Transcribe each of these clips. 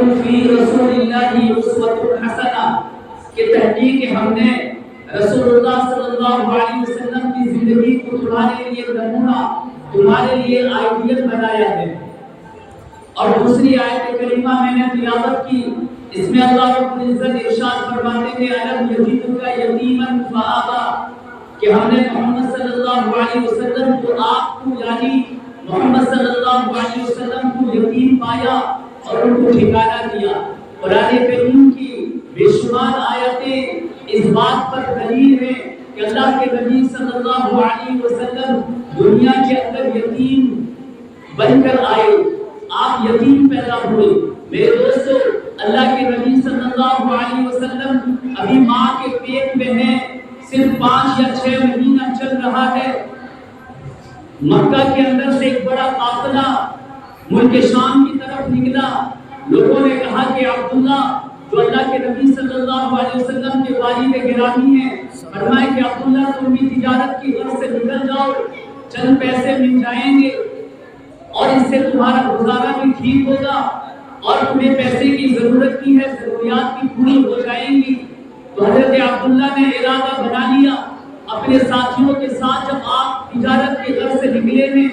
لکم فی رسول اللہ اسوۃ حسنہ کہ تحقیق ہم نے رسول اللہ صلی اللہ علیہ وسلم کی زندگی کو تمہارے لیے نمونہ، تمہارے لیے آئیڈیل بنایا ہے۔ اور دوسری آیت کریمہ میں نے تلاوت کی، اس میں اللہ رب العزت ارشاد فرماتے ہیں الم یجدک یتیما فآویٰ کہ ہم نے محمد صلی اللہ علیہ وسلم کو آپ کو یعنی محمد صلی اللہ علیہ وسلم کو یتیم پایا اور ان کو ٹھکانہ دیا۔ قرآن کریم کی بے شمار آیتیں اس بات پر دلیل ہیں کہ اللہ کے نبی صلی اللہ علیہ وسلم دنیا کے اندر یتیم بن کر آئے، آپ یتیم پیدا ہوئے۔ میرے دوستو، اللہ کے نبی صلی اللہ علیہ وسلم ابھی ماں کے پیٹ میں ہیں، صرف 5 یا 6 مہینہ چل رہا ہے۔ مکہ کے اندر سے ایک بڑا قافلہ ملک شام کی طرف نکلا۔ لوگوں نے کہا کہ عبداللہ جو اللہ کے نبی صلی اللہ علیہ وسلم کے والد گرامی ہیں، فرمائے کہ عبداللہ تم بھی تجارت کی غرض سے نکل جاؤ، چند پیسے مل جائیں گے اور اس سے تمہارا گزارا بھی ٹھیک ہوگا اور تمہیں پیسے کی ضرورت کی ہے، ضروریات بھی پوری ہو جائیں گی۔ تو حضرت عبداللہ نے ارادہ بنا لیا اپنے ساتھیوں کے ساتھ، جب آپ تجارت کے غرض سے نکلے ہیں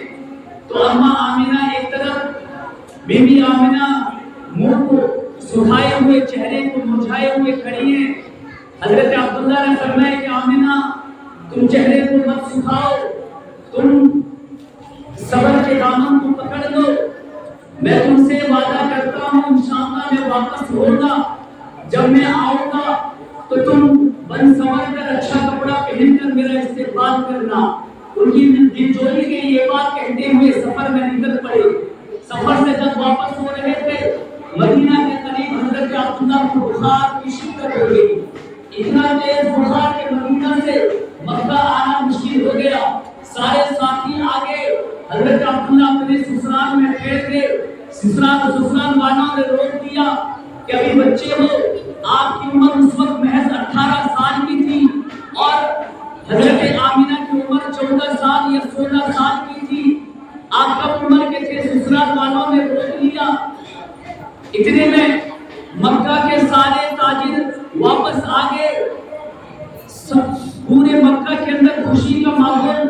تو اماں آمنہ ایک طرف، بی بی آمنہ منہ کو سکھائے ہوئے، چہرے کو مرجھائے ہوئے کھڑی ہیں۔ حضرت عبداللہ نے فرمایا کہ آمنہ تم چہرے کو مت سکھاؤ، تم صبر کے دامن کو پکڑ لو، میں تم سے وعدہ کرتا ہوں انشاءاللہ میں واپس ہوں گا، جب میں آؤں گا تو تم بن سنور کر اچھا کپڑا پہن کر میرا استقبال کرنا۔ ان کی دلجوئی کے یہ بات کہتے ہوئے سفر میں نکل پڑے۔ سفر سے جب واپس ہو رہے تھے مدینہ کے قریب حضرت عبداللہ کو بخار کی شدت ہو گئی، اتنا تیز بخار کہ مدینہ سے مکہ آنا مشکل ہو گیا۔ سارے ساتھی آگے، حضرت عبداللہ اپنے سسرال میں ٹھہر گئے۔ سسرال والوں نے روک دیا کہ ابھی بچے ہو، آپ کی عمر اس وقت محض 18 سال کی تھی اور حضرت آمنہ کی عمر 14 سال یا 16 سال کی تھی، آپ کم عمر کے تھے۔ سسرال والوں نے روک لیا۔ اتنے میں مکہ کے سارے تاجر واپس آ گئے، پورے مکہ کے اندر خوشی کا ماحول،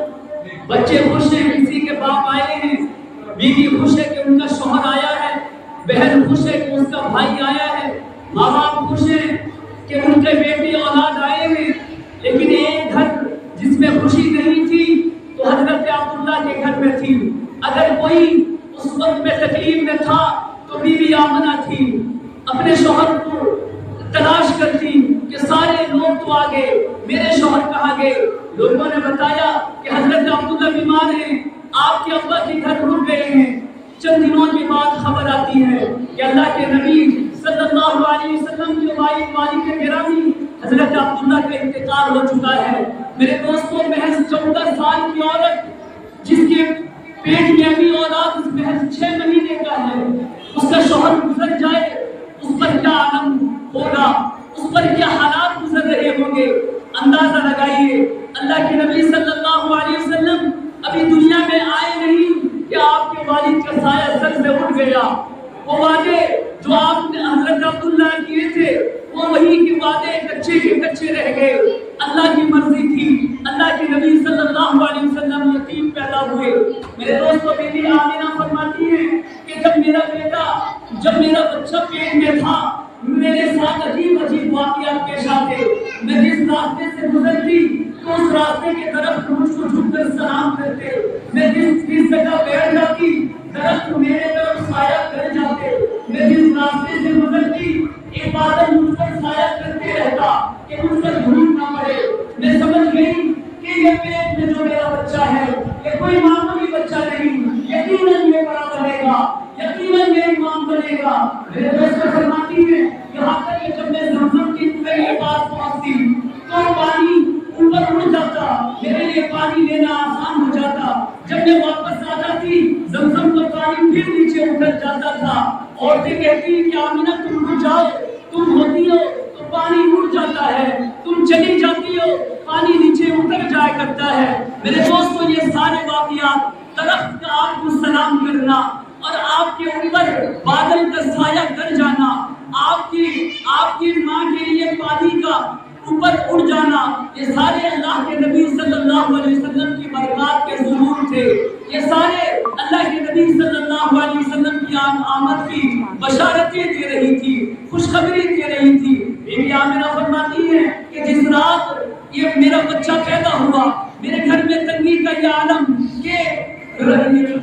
بچے خوش ہیں کسی کے باپ آئے ہیں، بیوی خوش ہے کہ ان کا شوہر آیا ہے، بہن خوش ہے کہ اس کا بھائی آیا ہے، ماں باپ خوش ہیں کہ ان کے بیٹی اولاد آئے ہیں۔ لیکن ایک گھر جس میں خوشی نہیں تھی تو حضرت عبداللہ کے گھر میں تھی۔ اگر کوئی اس وقت میں تکلیف میں تھا تو بیوی آمنہ تھی، اپنے شوہر کو تلاش کرتی کہ سارے لوگ تو آگے، میرے شوہر کہاں گئے؟ لوگوں نے بتایا کہ حضرت عبداللہ بیمار ہیں، آپ کے ابا کے گھر رک گئے ہیں۔ چند دنوں کے بعد خبر آتی ہے کہ اللہ کے نبی صلی اللہ علیہ وسلم کے والد گرامی حضرت عبداللہ کا انتقال ہو چکا ہے۔ میرے دوستوں، محض 14 سال کی عورت جس کے پیٹ میں ابھی اولاد اس محض 6 مہینے کا ہے، اس کا شوہر گزر جائے، اس پر کیا عالم ہوگا، اس پر کیا حالات گزر رہے ہوں گے، اندازہ لگائیے۔ اللہ کے نبی صلی اللہ علیہ وسلم ابھی دنیا میں آئے نہیں کہ آپ کے والد کا سایہ سر سے اٹھ گیا۔ وہ وعدے جو آپ نے حضرت عبداللہ کیے تھے وہ وہی کے وعدے کچے کے کچے رہ گئے۔ اللہ کی مرضی تھی، اللہ کے نبی صلی اللہ علیہ وسلم یتیم پیدا ہوئے۔ میرے دوستوں، بی بی آمنہ فرماتی ہیں کہ جب میرا بچہ پیٹ میں تھا میرے ساتھ عجیب عجیب واقعات پیش آتے۔ میں جس راستے سے گزرتی تو اس راستے کے درخت مجھ کو جھک کر سلام کرتے، میں جس جگہ بیٹھ جاتی درخت میرے طرف سایہ کر جاتے، میں جس راستے سے گزرتی ایک بادل مجھ پر سایہ کرتے رہتا کہ مجھ پر دھوپ نہ پڑے۔ میں سمجھ گئی کہ یہ پیٹ میں جو میرا بچہ ہے یہ کوئی معمولی بچہ نہیں، یقیناً یہ بڑا بنے گا، یقیناً یہ امام بنے گا۔ میرے دوست فرماتی ہیں یہاں تک کہ جب میں زمزم کی کنویں کے پاس پہنچتی تو پانی اوپر اڑ جاتا، میرے لیے پانی لینا آسان ہو جاتا۔ جب میں واپس آ جاتی زمزم کا پانی پھر نیچے اتر جاتا تھا۔ عورتیں کہتی کہ آمنہ تم رک جاؤ، تم ہوتی ہو تو پانی اڑ جاتا ہے، تم چلی جاتی ہو پانی نیچے اتر جایا کرتا ہے۔ میرے دوستوں، یہ سارے واقعات، درخت کا آپ کو سلام کرنا اور آپ کے اوپر بادل کا سایہ کر جانا، سر اڑ جانا، یہ سارے اللہ کے نبی صلی اللہ علیہ وسلم کی برکات کے ظہور تھے، یہ سارے اللہ کے نبی صلی اللہ علیہ وسلم کی آمد کی بشارتیں دے رہی تھی، خوشخبری دے رہی تھی۔ بی بی آمنہ فرماتی ہے کہ جس رات یہ میرا بچہ پیدا ہوا، میرے گھر میں تنگی کا یہ عالم کہ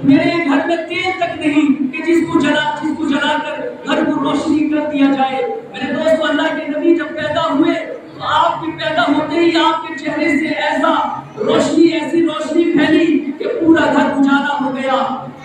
میرے گھر میں تیل تک نہیں کہ جس کو جلا کر گھر کو روشنی کر دیا جائے۔ میرے دوستو، اللہ کے نبی جب پیدا ہوئے تو آپ کے پیدا ہوتے ہی آپ کے چہرے سے ایسی روشنی پھیلی کہ پورا گھر اجالا ہو گیا۔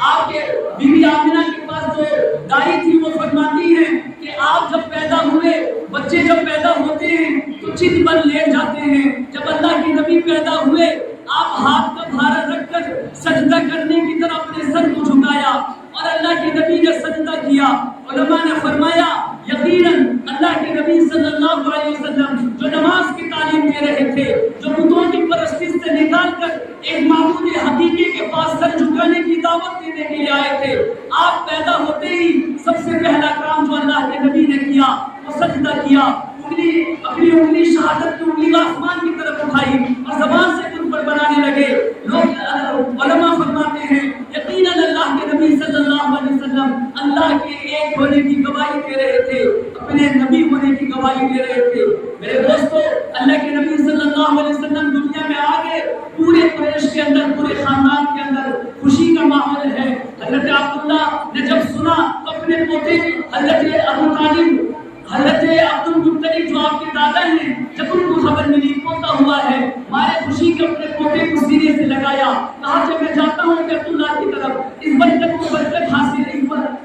آپ کے بی بی آمنہ کے پاس جو دائی تھی وہ فرماتی ہے کہ آپ جب پیدا ہوئے، بچے جب پیدا ہوتے ہیں تو چت پر لیٹ جاتے ہیں۔ جب اللہ کے نبی پیدا ہوئے، آپ ہاتھ کا بھارا رکھ کر سجدہ کرنے کی طرح اپنے سر کو جھکایا اور اللہ کے نبی نے سجدہ کیا۔ علماء نے فرمایا یقیناً اللہ کے نبی صلی اللہ علیہ وسلم جو نماز کی تعلیم دے رہے تھے، جو بتوں کی پرستش سے نکال کر ایک معبود حقیقی کے پاس سر جھکانے کی دعوت دینے کے لیے آئے تھے، آپ پیدا ہوتے ہی سب سے پہلا کام جو اللہ کے نبی نے کیا وہ سجدہ کیا۔ اپنی انگلی شہادت کی انگلی آسمان کی طرف اٹھائی اور زبان سے خود پر بنانے لگے۔ لوگ علماء فرماتے ہیں یقیناً اللہ کے نبی صلی اللہ علیہ وسلم اللہ کے ایک ہونے کی گواہی دے رہے تھے، اپنے نبی ہونے کی گواہی دے رہے تھے۔ میرے دوستو، اللہ کے نبی صلی اللہ علیہ وسلم دنیا میں آگے، پورے قریش کے اندر، پورے خاندان کے اندر خوشی کا ماحول ہے۔ حضرت عبداللہ نے جب سنا تو اپنے پوتے حضرت ابو طالب، حضرت عبد المطلب جو آپ کے دادا ہیں، جب ان کو خبر ملی پوتا ہوا ہے، مارے خوشی کے اپنے پوتے کو سینے سے لگایا، کہا کہ میں جاتا ہوں کہ عبداللہ کی طرف اس برکت کو برکت حاصل،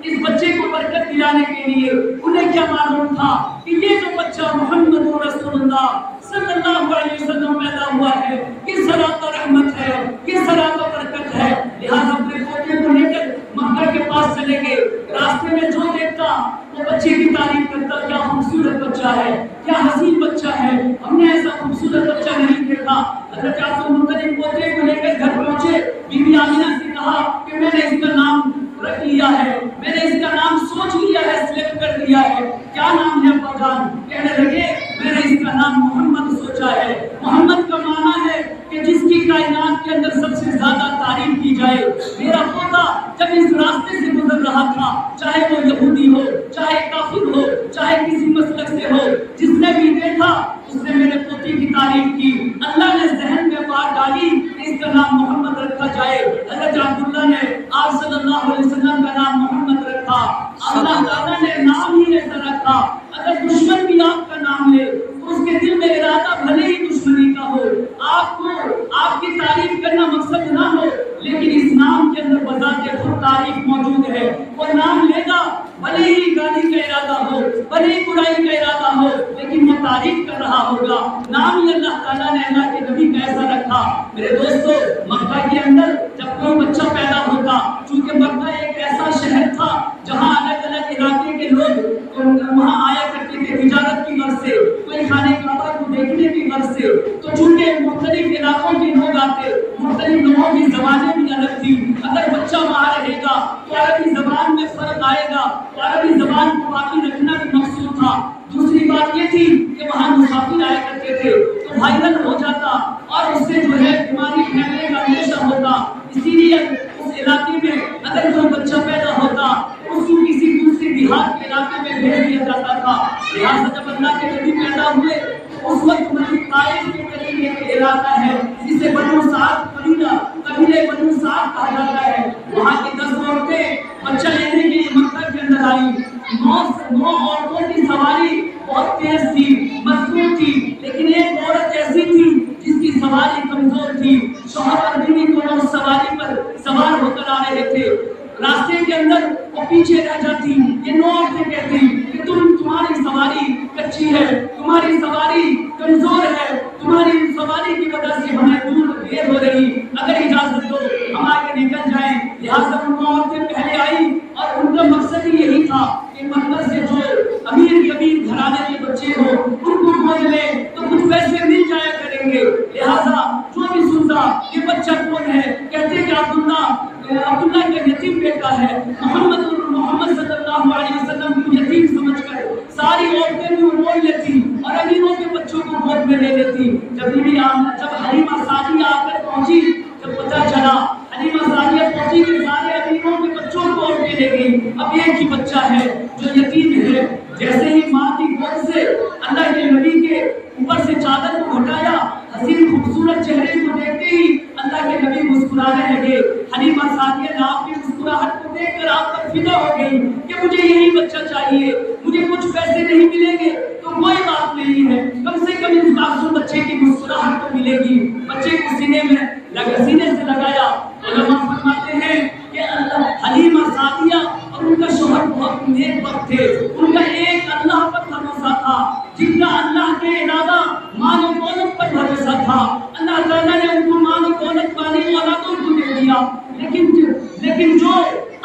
اس بچے کو برکت دلانے کے لیے۔ انہیں کیا معلوم تھا کہ یہ جو بچہ محمد رسول اللہ صلی اللہ علیہ وسلم پیدا ہوا ہے، کس طرح کا رحمت ہے، کس طرح کا برکت ہے۔ لہٰذا اپنے پوتے کو لے کر مکہ کے پاس چلے گئے۔ راستے میں جو دیکھتا وہ بچے کی تعریف کرتا، کیا خوبصورت بچہ ہے، کیا حسین بچہ ہے، ہم نے ایسا خوبصورت بچہ نہیں دیکھا۔ حضرت عبد المطلب پوتے کو لے کر گھر پہنچے، بی بی آمنہ سے کہا کہ میں نے اس کا نام رکھ لیا ہے، میں نے اس کا نام سوچ لیا ہے، سلیکٹ کر لیا ہے، کیا نام ہے ابا جان؟ کہنے لگے میں نے اس کا نام محمد سوچا ہے۔ محمد کا معنی ہے کہ جس کی کائنات کے اندر سب سے زیادہ تعریف کی جائے۔ میرا پوتا جب اس راستے سے گزر رہا تھا، چاہے وہ یہودی ہو، چاہے کافر ہو، چاہے کسی مسلک سے ہو، جس نے بھی دیکھا اس نے میرے پوتے کی تعریف کی۔ اللہ نے ذہن میں بات ڈالی کہ اس کا نام محمد رکھا جائے۔ حضرت عبداللہ نے آپ صلی اللہ علیہ وسلم کا نام محمد رکھا۔ اللہ تعالیٰ نے نام ہی ایسا رکھا، اگر دشمن بھی آپ کا نام لے تو اس کے دل میں ارادہ بھلے ہی دشمنی کا ہو، آپ کو آپ کی تعریف کرنا مقصد نہ ہو، لیکن اس نام کے اندر بذات خود تعریف موجود ہے۔ وہ نام لے گا بھلے ہی گالی کا ارادہ ہو، بھلے ہی برائی کا ارادہ ہو، لیکن وہ تعریف کر رہا ہوگا۔ نام ہی اللہ تعالیٰ نے اللہ کے نبی کا ایسا رکھا۔ میرے دوستو، مکہ کے اندر جب کوئی بچہ پیدا ہوتا، چونکہ مکہ ایک ایسا شہر تھا جہاں الگ الگ علاقے کے لوگ وہاں آیا کرتے تھے تجارت کی غرض سے، کوئی خانہ کعبہ کو دیکھنے کی غرض سے، تو چونکہ مختلف علاقوں کے لوگ آتے، مختلف لوگوں کی زبانیں بھی الگ تھی۔ اگر بچہ وہاں رہے گا تو عربی زبان میں فرق آئے گا، تو عربی زبان کو باقی رکھنا بھی مقصود تھا۔ دوسری بات یہ تھی کہ وہاں مسافر آیا کرتے تھے تو وائرل ہو جاتا اور اس سے جو ہے بیماری پھیلنے کا اندیشہ ہوتا۔ اسی لیے اس علاقے میں اگر کوئی بچہ پیدا ہوتا اس کو کسی دوسرے دیہات کے علاقے میں بھیج دیا جاتا تھا۔ لہٰذا جب اللہ کے نبی پیدا ہوئے اس وقت طائف کے قریب ایک علاقہ ہے جسے بنو سعد قبیلے بنو سعد کہا جاتا ہے۔ وہاں کی 10 عورتیں بچہ لینے کے لیے مکہ کے اندر آئی۔ 9 عورتوں کی سواری بہت تیز تھی، مضبوط تھی، لیکن ایک عورت ایسی تھی جس کی سواری کمزور تھی۔ شوہر اور بیوی دونوں سواری پر سوار ہو کر آ رہے تھے۔ راستے کے اندر وہ پیچھے رہ جاتی۔ یہ 9 عورتیں کہتی کہ تمہاری سواری کچی ہے، تمہاری سواری کمزور ہے، تمہاری سواری کی وجہ سے ہمیں دیر ہو رہی، اگر اجازت دو ہم آگے نکل جائیں۔ لہٰذا ان 9 عورتیں پہلے آئی اور ان کا مقصد ہی یہی تھا کہ مکہ سے جو امیر کبیر گھرانے کے بچے ہو ان کو گود لے تو کچھ پیسے مل جایا کریں گے۔ لہٰذا جو بھی سنتا یہ بچہ کون ہے، کہتے کہ عبداللہ کا یتیم بیٹا ہے۔ محمد صلی اللہ علیہ وسلم کو یتیم سمجھ کر ساری عورتیں بھی بول لیتی اور امیروں کے بچوں کو گود میں لے جب حلیمہ سعدیہ آ کر پہنچی، جب پتہ چلا حلیمہ سعدیہ پہنچی کہ سارے امینوں کے بچوں کو اٹھ کے لے گئی، اب ایک ہی بچہ ہے جو یتیم ہے۔ جیسے ہی ماں کی گود سے اللہ کے نبی کے اوپر سے چادر کو ہٹایا، حسین خوبصورت چہرے کو دیکھتے ہی اللہ کے نبی مسکرانے لگے۔ حلیمہ سعدیہ نے آپ کی مسکراہٹ کو دیکھ کر آپ پر فدا ہو گئی کہ مجھے یہی بچہ چاہیے، مجھے کچھ پیسے نہیں ملیں گے تو کوئی بات نہیں ہے، کم سے کم اس معصوم بچے کی مسکراہٹ تو ملے گی۔ بچے کو سینے سے لگایا۔ علماء فرماتے ہیں کہ حلیمہ سعدیہ اور ان کا شوہر بہت نیک وقت تھے، ان کا ایک اللہ پر بھروسہ تھا، جن کا اللہ کے علاوہ مال و دولت پر بھروسہ تھا۔ اللہ تعالیٰ نے ان کو مال و دولت والی اولادوں کو دے دیا، لیکن جو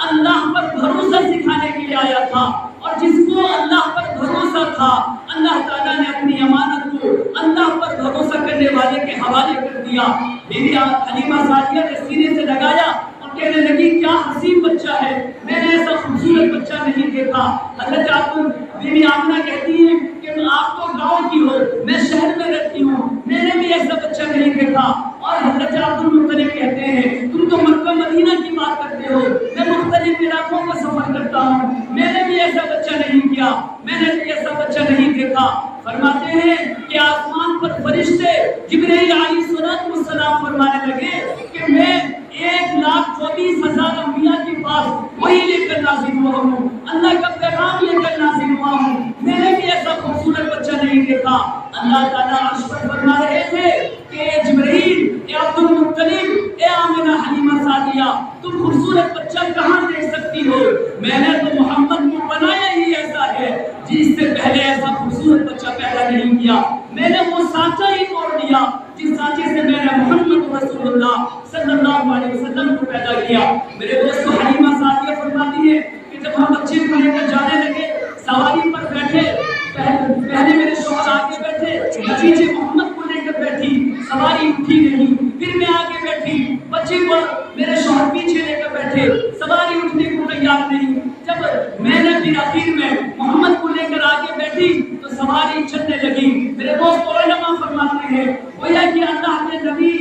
اللہ پر بھروسہ سکھانے کے لیے آیا تھا اور جس کو اللہ پر بھروسہ تھا، اللہ تعالیٰ نے اپنی امانت کو اللہ پر بھروسہ کرنے والے کے حوالے کر دیا۔ بیوی حلیمہ سعدیہ نے سینے سے لگایا اور کہنے لگی کیا حسین بچہ ہے، میں نے ایسا خوبصورت بچہ نہیں دیکھا۔ حضرت بیوی آمنہ کہتی ہیں کہ آپ تو گاؤں کی ہو، میں شہر میں رہتی ہوں، میں نے بھی ایسا بچہ نہیں دیکھا۔ اور حضرت عبدالمطلب کہتے ہیں تم تو مکہ مدینہ کی بات کرتے ہو، میں مختلف علاقوں کا سفر کرتا ہوں، میں نے بھی ایسا بچہ نہیں کیا، میں نے بھی ایسا بچہ نہیں دیکھا۔ فرماتے ہیں کہ آسمان پر فرشتے جبرائیل علیہ السلام فرمانے لگے کہ میں 1,24,000 انبیاء کے پاس وہی لے کر نازل ہوا ہوں، اللہ کا پیغام لے کر نازل ہوا ہوں، میں نے بھی ایسا خوبصورت بچہ نہیں دیکھا۔ اللہ تعالیٰ عرش پر فرما رہے تھے کہ اے جبرائیل، اے عبدالمطلب، اے آمنہ حلیمہ سعدیہ، تم خوبصورت بچہ کہاں دیکھ سکتی ہو؟ میں نے تو محمد کو بنایا ہی ایسا ہے جس سے پہلے ایسا خوبصورت بچہ پیدا نہیں کیا، میں نے وہ سانچہ ہی توڑ دیا جس سانچے سے میں نے محمد رسول اللہ صلی اللہ علیہ وسلم کو پیدا کیا۔ میرے دوستو، حلیمہ سعدیہ فرماتی ہے کہ جب ہم بچے کو لے کر جانے لگے، سواری پر بیٹھے، پہلے میرے شوہر آگے بیٹھے، پیچھے محمد کو لے کر بیٹھی، سواری اٹھی نہیں، پھر میں آگے بیٹھی، بچے کو میرے شوہر پیچھے لے کر بیٹھے، سواری اٹھنے کو تیار نہیں۔ جب میں نے پھر آخر میں محمد کو لے کر آگے بیٹھی تو سواری چلنے لگی۔ میرے دوست علماء فرماتے ہیں گویا کہ اللہ کے نبی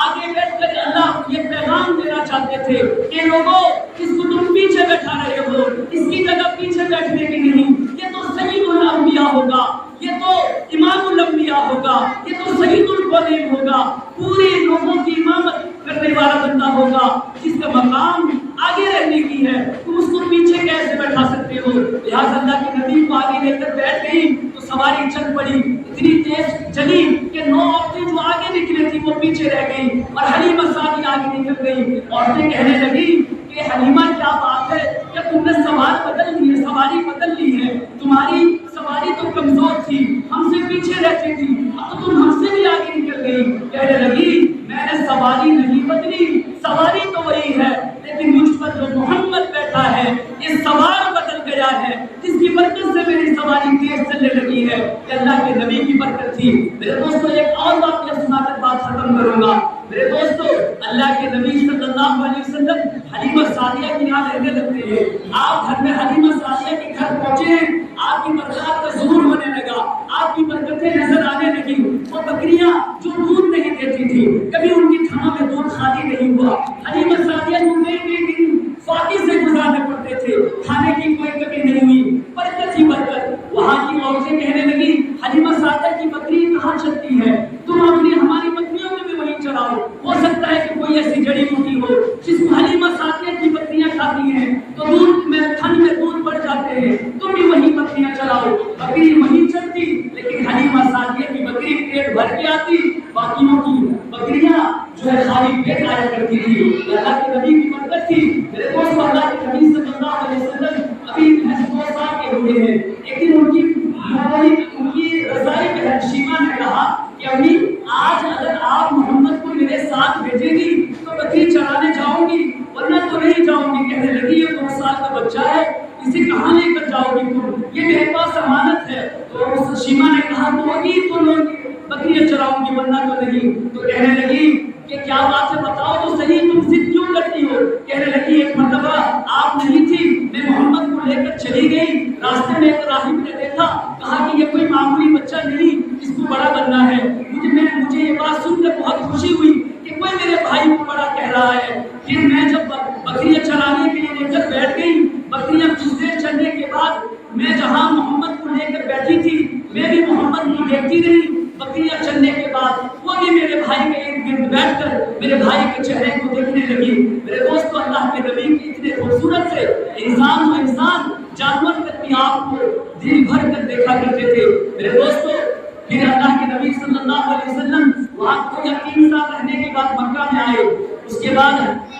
آگے بیٹھ کر اللہ یہ پیغام دینا چاہتے تھے کہ لوگوں، اس کو تم پیچھے بیٹھا رہے ہو، اس کی جگہ پیچھے بیٹھنے کی نہیں، یہ تو سید الانبیاء ہوگا، یہ تو امام الانبیاء ہوگا، یہ تو سید القونین ہوگا، پورے لوگوں کی امامت کرنے والا بندہ ہوگا، جس کا مقام آگے رہنے کی ہے، تم اس کو پیچھے کیسے بیٹھا سکتے ہو؟ لہٰذا اللہ کے نبی کو آگے لے کر بیٹھ گئی تو سواری چل پڑی، اتنی تیز چلی کہ 9 عورتیں جو آگے نکلی تھی وہ پیچھے رہ گئی اور حلیمہ سعدیہ آگے نکل گئی۔ عورتیں کہنے لگی کہ حلیمہ کیا بات ہے کہ تم نے سواری بدل لی ہے، تمہاری سواری تو کمزور تھی، ہم سے پیچھے رہتی تھی، اب تو تم ہم سے بھی آگے نکل گئی۔ کہنے لگی میں نے سواری نہیں بدلی، سواری تو وہی ہے، لیکن مجھ پر جو محمد بیٹھا ہے یہ سوار بدل گیا ہے، جس کی برکت سے میری سواری تیز چلنے لگی ہے، یہ اللہ کے نبی کی برکت تھی۔ میرے دوستو، ایک اور واقعہ سنا کر بات ختم کروں گا۔ میرے دوستو، اللہ کے نبی صلی اللہ علیہ وسلم حلیمہ سعدیہ کے یہاں رہنے لگتے ہیں۔ آپ گھر میں حلیمہ سعدیہ کے گھر پہنچے ہیں، آپ کی برکات کا ظہور ہونے لگا، آپ کی برکتیں نظر آنے لگی۔ وہ بکریاں جو دودھ نہیں دیتی تھی، کبھی ان کی تھنوں میں دودھ خالی نہیں ہوا، حلیمہ سعدیہ کو کئی دن فاقے سے گزارنے پڑتے تھے، کھانے کی کوئی کمی نہیں ہوئی، برکت ہی برکت۔ وہاں کی عورتیں کہنے لگی حلیمہ سعدیہ کی بکری کہاں چلتی ہے، تم ہماری بکریوں میں بھی وہیں چراؤ، ہو سکتا ہے کہ کوئی ایسی جڑی بوٹی ہو جس کو حلیمہ سعدیہ کی بکریاں کھاتی ہیں تو دودھ میں تھن میں دودھ بڑھ جاتے ہیں، تم بھی وہیں بکریاں چراؤ۔ بکری وہیں چلتی، لیکن حلیمہ سعدیہ کی بکری پیٹ بھر کے آتی، باقیوں کی بکریاں جو ہے خالی پیٹ آیا کرتی تھی۔ اللہ کے نبی کی برکت تھی۔ میرے دوست، اللہ کے نبی صلی اللہ علیہ وسلم ابھی 2 سال کے ہوئے ہیں، لیکن ان کی رضائی بہن شیما نے کہا کہ امی آج اگر آپ محمد کو میرے ساتھ بھیجیں گی تو بکری چرانے جاؤں گی، ورنہ تو نہیں جاؤں گی۔ کہنے لگی یہ 2 سال کا بچہ ہے، اسے کہاں لے کر جاؤ گی تم، یہ میرے پاس امانت ہے۔ تو اس شیما نے کہا تو بکریاں چراؤں گی ورنہ تو نہیں۔ تو کہنے لگی کہ کیا بات ہے، بتاؤ تو صحیح، تم ضد کیوں کرتی ہو؟ کہنے لگی ایک مرتبہ آپ نہیں تھی، میں محمد کو لے کر چلی گئی، راستے میں ایک راہب نے دیکھا، کہا کہ یہ کوئی معمولی بچہ نہیں، اس کو بڑا بننا ہے، مجھے یہ خوشی ہوئی کہ کوئی میرے بھائی کو بڑا کہہ رہا ہے. پھر میں جب بکریاں چلانے کے لیے لے کر بیٹھ گئی, بکریاں کچھ دیر چلنے کے بعد میں جہاں محمد کو لے کر بیٹھی تھی میں بھی محمد کو دیکھتی رہی. بکریاں چلنے کے بعد وہ بھی میرے بھائی کے ارد گرد بیٹھ کر میرے بھائی کے چہرے کو دیکھنے لگی. میرے دوستو, اللہ کے نبی کی اتنے خوبصورت سے انسان و انسان جانور تک بھی آپ کو دل بھر کر دیکھا کرتے تھے. میرے دوستو, پھر اللہ کے نبی صلی اللہ علیہ وسلم وہاں کو یقین ساتھ رہنے کے بعد مکہ میں آئے. اس کے بعد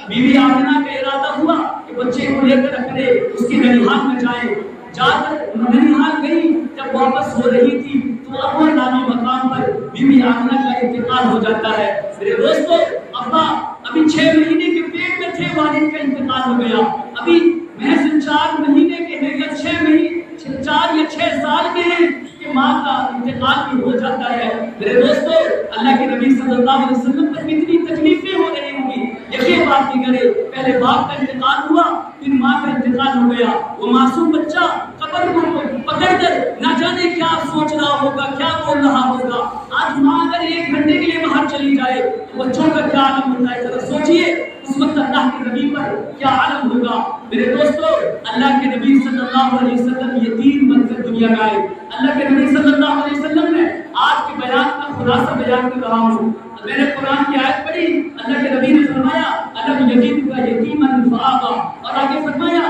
بیوی آمنہ کا ارادہ ہوا کہ بچے کو لے کر اپنے اس کے ننیحال میں جائیں. جا کر ننیحال گئی, جب واپس ہو رہی تھی تو ابا نامی مقام پر بیوی آمنہ کا انتقال ہو جاتا ہے. میرے دوستو, ابا ابھی 6 مہینے کے پیٹ میں تھے, والد کا انتقال ہو گیا. ابھی محض 4 مہینے کے ہیں یا 6 مہینے 4 یا 6 سال کے ہیں کہ ماں کا انتقال بھی ہو جاتا ہے. میرے دوستو, اللہ کے نبی صلی اللہ علیہ وسلم پر کتنی تکلیفیں ہو رہی ہوں گی. یقین بات نہیں کرے, پہلے باپ کا انتقال ہوا, پھر ماں کا انتقال ہو گیا. وہ معصوم بچہ قبر کو پکڑ کر نہ جانے کیا سوچ رہا ہوگا, کیا بول رہا ہوگا. آج ماں اگر 1 گھنٹے کے لیے باہر چلی جائے تو بچوں کا کیا عالم ہوتا ہے, ذرا سوچئے اس وقت اللہ کے نبی پر کیا عالم ہوگا. میرے دوستو, اللہ کے نبی صلی اللہ علیہ وسلم یتیم بن کر دنیا میں آئے. اللہ کے نبی صلی اللہ علیہ وسلم نے آج کے بیان کا خلاصہ بیان کر رہا ہوں. میں نے قرآن کی آیت پڑھی, اللہ کے نبی نے فرمایا الم یجدک یتیما فآویٰ, اور آگے فرمایا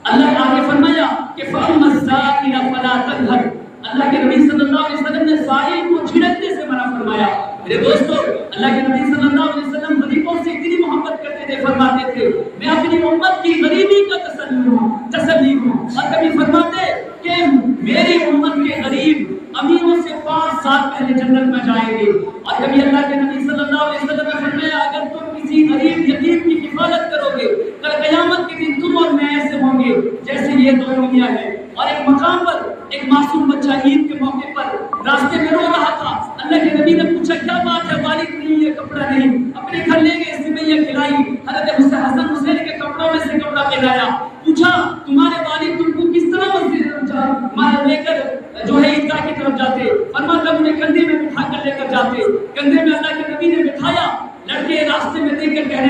اللہ آگے فرمایا کہ فأما السائل فلا تنہر. اللہ کے نبی صلی اللہ علیہ وسلم نے سائل کو جھڑکنے سے منع فرمایا. میرے دوستو, اللہ کے نبی صلی اللہ علیہ وسلم غریبوں سے اتنی محبت کرتے تھے, فرماتے تھے میں اپنی امت کی غریبی کا تسلی ہوں. اور کبھی فرماتے کہ میری امت کے غریب امیروں سے 5 سال پہلے جنت میں جائیں گے. اور کبھی اللہ کے نبی صلی اللہ علیہ وسلم نے فرمایا اگر تم کسی غریب یتیم کی کفالت کرو گے کل قیامت کے دن تم اور میں ایسے ہوں گے جیسے یہ 2 انگلیاں ہیں. اور ایک مقام پر ایک معصوم بچہ عید کے موقع پر راستے میں رو رہا تھا. اللہ کے نبی نے پوچھا کیا بات ہے, والد نہیں یہ کپڑا نہیں, اپنے گھر لے گئے, اس میں یہ کھلائی. حضرت حسن حسین کے کپڑوں میں سے کپڑا پہنایا. پوچھا تمہارے والد تم کو کس طرح مسجد لے کر جو ہے عیدگاہ کی طرف جاتے؟ فرمایا انہیں کندھے میں بٹھا کر لے کر جاتے. کندھے میں اللہ کے نبی نے بٹھایا. لڑکے راستے میں دیکھ کر کہنے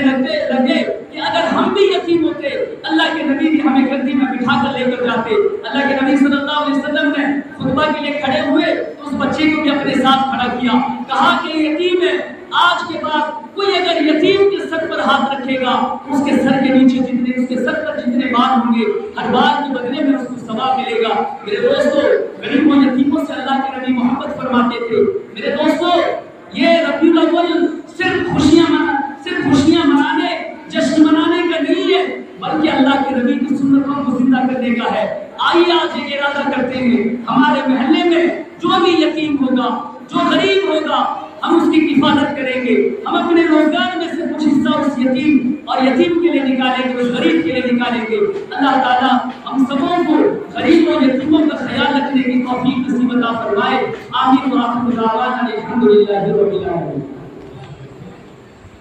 لگے کہ اگر ہم بھی یتیم ہوتے اللہ کے نبی بھی ہمیں کندھی میں بٹھا کر لے کر جاتے. اللہ کے نبی صلی اللہ علیہ وسلم نے خطبہ کے لیے کھڑے ہوئے تو اس بچے کو بھی اپنے ساتھ کھڑا کیا. کہا کہ یتیم ہے, آج کے بعد کوئی اگر یتیم کے سر پر ہاتھ رکھے گا اس کے سر کے نیچے جتنے اس کے سر پر جتنے بال ہوں گے ہر بال کے بدلے میں اس کو ثواب ملے گا. میرے دوستو, غریبوں یتیموں سے اللہ کے نبی محبت فرماتے تھے. میرے دوستو, یہ ربیع الاول صرف خوشیاں منانے جشن منانے کا نہیں ہے بلکہ اللہ کے نبی کی سنتوں کو زندہ کرنے کا ہے. آئیے آج ایک ارادہ کرتے ہیں, ہمارے محلے میں جو بھی یتیم ہوگا, جو غریب ہوگا, ہم اس کی کفالت کریں گے. ہم اپنے روزگار میں سے کچھ حصہ اس یتیم اور یتیم کے لیے نکالیں گے, اس غریب کے لیے نکالیں گے. اللہ تعالیٰ ہم سبوں کو غریب اور یتیموں کا خیال رکھنے کی توفیق نصیب عطا فرمائے. آمین. وآخر دعوانا الحمد للہ رب العالمین.